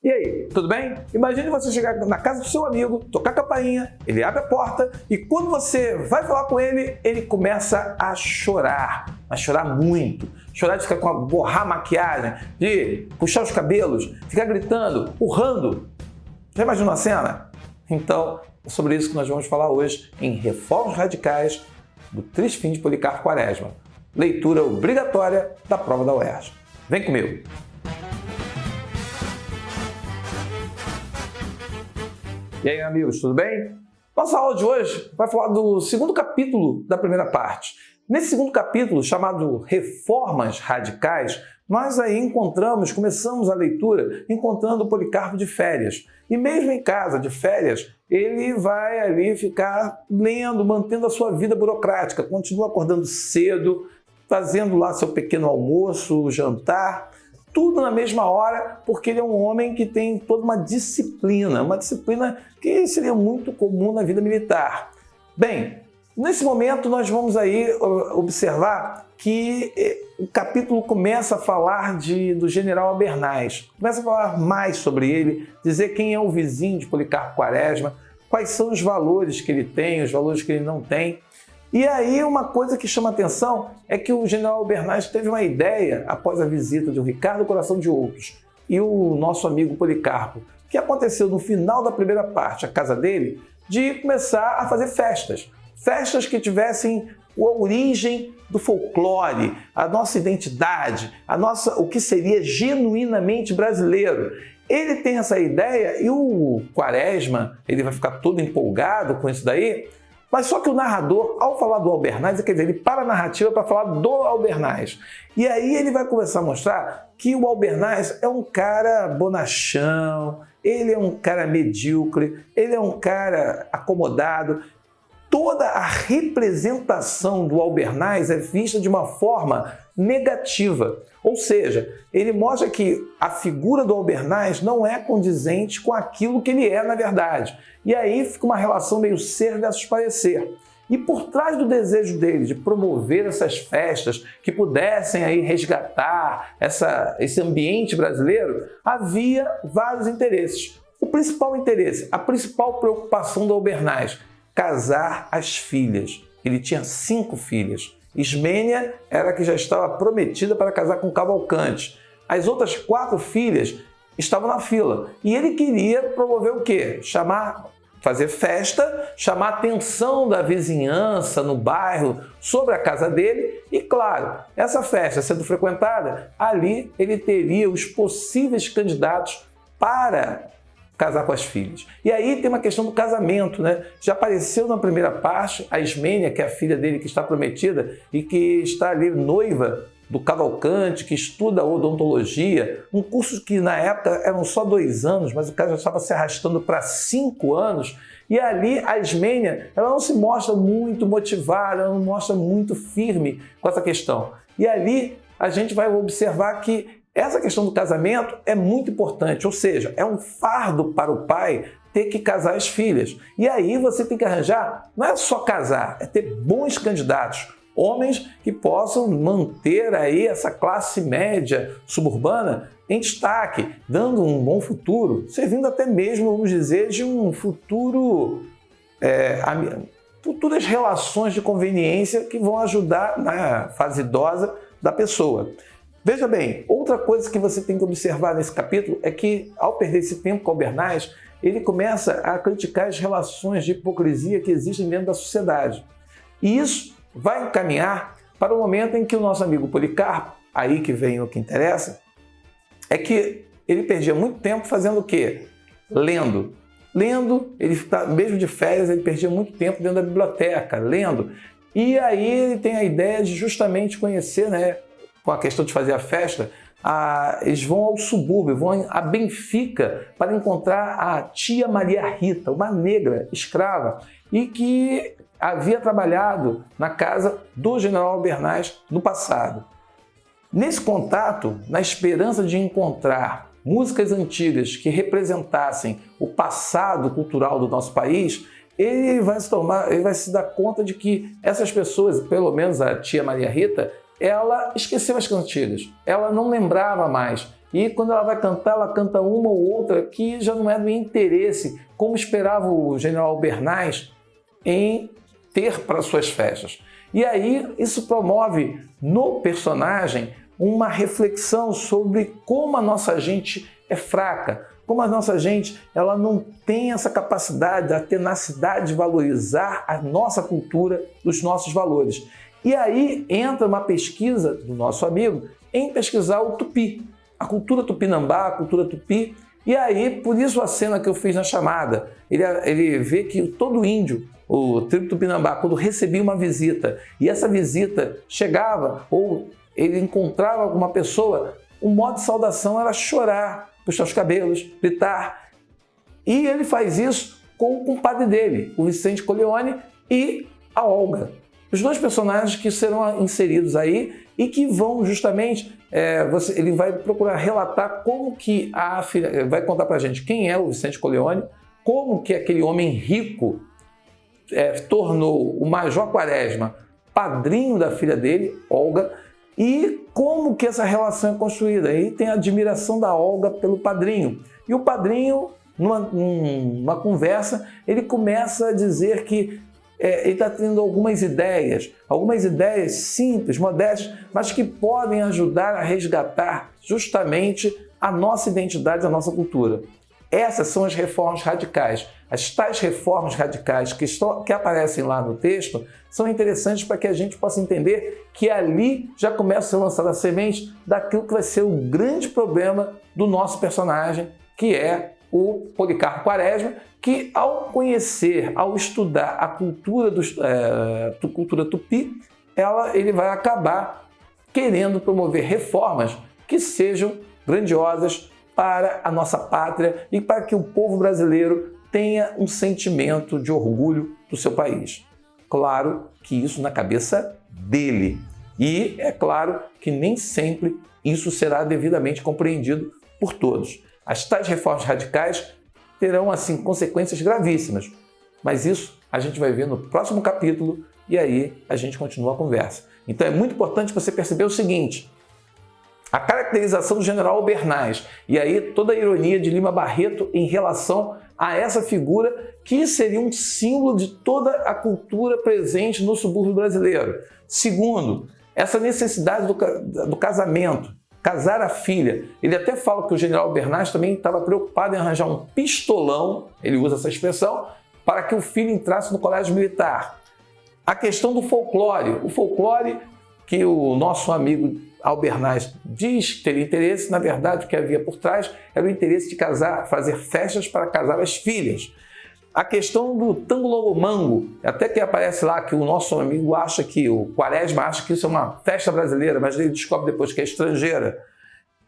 E aí, tudo bem? Imagine você chegar na casa do seu amigo, tocar a campainha, ele abre a porta e quando você vai falar com ele, ele começa a chorar muito. Chorar de ficar borrar a maquiagem, de puxar os cabelos, ficar gritando, urrando. Já imaginou a cena? Então, é sobre isso que nós vamos falar hoje em Reformas Radicais do Triste Fim de Policarpo Quaresma. Leitura obrigatória da prova da UERJ. Vem comigo! E aí, amigos, tudo bem? Nossa aula de hoje vai falar do segundo capítulo da primeira parte. Nesse segundo capítulo, chamado Reformas Radicais, nós aí começamos a leitura encontrando o Policarpo de férias. E mesmo em casa, de férias, ele vai ali ficar lendo, mantendo a sua vida burocrática, continua acordando cedo, fazendo lá seu pequeno almoço, jantar, tudo na mesma hora, porque ele é um homem que tem toda uma disciplina que seria muito comum na vida militar. Bem, nesse momento nós vamos aí observar que o capítulo começa a falar do general Albernaz, começa a falar mais sobre ele, dizer quem é o vizinho de Policarpo Quaresma, quais são os valores que ele tem, os valores que ele não tem. E aí uma coisa que chama atenção é que o general Albernaz teve uma ideia, após a visita de Ricardo Coração de Outros e o nosso amigo Policarpo, que aconteceu no final da primeira parte, a casa dele, de começar a fazer festas. Festas que tivessem a origem do folclore, a nossa identidade, o que seria genuinamente brasileiro. Ele tem essa ideia e o Quaresma, ele vai ficar todo empolgado com isso daí. Mas só que o narrador, ao falar do Albernaz, quer dizer, ele para a narrativa para falar do Albernaz. E aí ele vai começar a mostrar que o Albernaz é um cara bonachão, ele é um cara medíocre, ele é um cara acomodado. Toda a representação do Albernaz é vista de uma forma negativa. Ou seja, ele mostra que a figura do Albernaz não é condizente com aquilo que ele é na verdade. E aí fica uma relação meio ser versus parecer. E por trás do desejo dele de promover essas festas que pudessem aí resgatar esse ambiente brasileiro, havia vários interesses. O principal interesse, a principal preocupação do Albernaz, casar as filhas. Ele tinha 5 filhas. Ismênia era a que já estava prometida para casar com Cavalcante. As outras 4 filhas estavam na fila. E ele queria promover o quê? Fazer festa, chamar a atenção da vizinhança no bairro sobre a casa dele. E claro, essa festa sendo frequentada, ali ele teria os possíveis candidatos para casar com as filhas. E aí tem uma questão do casamento, né? Já apareceu na primeira parte a Ismênia, que é a filha dele que está prometida e que está ali noiva do Cavalcante, que estuda odontologia, um curso que na época eram só 2 anos, mas o cara já estava se arrastando para 5 anos. E ali a Ismênia, ela não se mostra muito motivada, ela não mostra muito firme com essa questão. E ali a gente vai observar que essa questão do casamento é muito importante, ou seja, é um fardo para o pai ter que casar as filhas. E aí você tem que arranjar, não é só casar, é ter bons candidatos, homens que possam manter aí essa classe média suburbana em destaque, dando um bom futuro, servindo até mesmo, vamos dizer, de um futuras relações de conveniência que vão ajudar na fase idosa da pessoa. Veja bem, outra coisa que você tem que observar nesse capítulo é que, ao perder esse tempo com Albernaz, ele começa a criticar as relações de hipocrisia que existem dentro da sociedade. E isso vai encaminhar para o momento em que o nosso amigo Policarpo, aí que vem o que interessa, é que ele perdia muito tempo fazendo o quê? Lendo. Lendo, mesmo de férias, ele perdia muito tempo dentro da biblioteca, lendo. E aí ele tem a ideia de justamente conhecer, né, com a questão de fazer a festa, eles vão ao subúrbio, vão a Benfica para encontrar a tia Maria Rita, uma negra escrava, e que havia trabalhado na casa do general Albernaz no passado. Nesse contato, na esperança de encontrar músicas antigas que representassem o passado cultural do nosso país, ele vai se dar conta de que essas pessoas, pelo menos a tia Maria Rita, ela esqueceu as cantigas, ela não lembrava mais. e quando ela vai cantar, ela canta uma ou outra que já não é do interesse, como esperava o general Albernaz em ter para suas festas. E aí isso promove no personagem uma reflexão sobre como a nossa gente é fraca, como a nossa gente ela não tem essa capacidade, a tenacidade de valorizar a nossa cultura, os nossos valores. E aí entra uma pesquisa do nosso amigo em pesquisar o tupi, a cultura tupinambá, a cultura tupi. E aí, por isso a cena que eu fiz na chamada, ele vê que todo índio, o tribo tupinambá, quando recebia uma visita e essa visita chegava ou ele encontrava alguma pessoa, o modo de saudação era chorar, puxar os cabelos, gritar. E ele faz isso com o compadre dele, o Vicente Corleone e a Olga. Os dois personagens que serão inseridos aí e que vão justamente, ele vai procurar relatar como que a filha, vai contar pra gente quem é o Vicente Corleone, como que aquele homem rico tornou o Major Quaresma padrinho da filha dele, Olga, e como que essa relação é construída. Aí tem a admiração da Olga pelo padrinho. E o padrinho, numa conversa, ele começa a dizer que ele está tendo algumas ideias simples, modestas, mas que podem ajudar a resgatar justamente a nossa identidade, a nossa cultura. Essas são as reformas radicais. As tais reformas radicais que aparecem lá no texto são interessantes para que a gente possa entender que ali já começa a ser lançada a semente daquilo que vai ser o grande problema do nosso personagem, que é o Policarpo Quaresma, que ao conhecer, ao estudar a cultura, cultura tupi, ele vai acabar querendo promover reformas que sejam grandiosas para a nossa pátria e para que o povo brasileiro tenha um sentimento de orgulho do seu país. Claro que isso na cabeça dele. E é claro que nem sempre isso será devidamente compreendido por todos. As tais reformas radicais terão, assim, consequências gravíssimas. Mas isso a gente vai ver no próximo capítulo e aí a gente continua a conversa. Então é muito importante você perceber o seguinte: a caracterização do general Albernaz e aí toda a ironia de Lima Barreto em relação a essa figura que seria um símbolo de toda a cultura presente no subúrbio brasileiro. Segundo, essa necessidade do casamento, casar a filha. Ele até fala que o general Albernaz também estava preocupado em arranjar um pistolão, ele usa essa expressão, para que o filho entrasse no colégio militar. A questão do folclore, o folclore que o nosso amigo Albernaz diz que teria interesse, na verdade o que havia por trás era o interesse de casar, fazer festas para casar as filhas. A questão do tango-longo-mango, até que aparece lá que o nosso amigo acha que, o Quaresma acha que isso é uma festa brasileira, mas ele descobre depois que é estrangeira.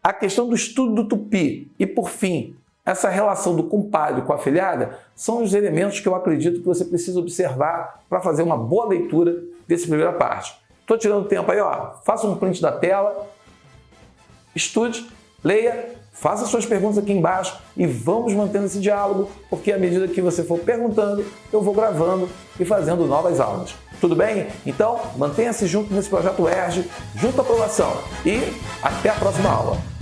A questão do estudo do tupi e, por fim, essa relação do compadre com a afilhada são os elementos que eu acredito que você precisa observar para fazer uma boa leitura dessa primeira parte. Estou tirando tempo aí, ó. Faça um print da tela, estude, leia, faça suas perguntas aqui embaixo e vamos mantendo esse diálogo, porque à medida que você for perguntando, eu vou gravando e fazendo novas aulas. Tudo bem? Então, mantenha-se junto nesse projeto UERJ, junto à aprovação e até a próxima aula.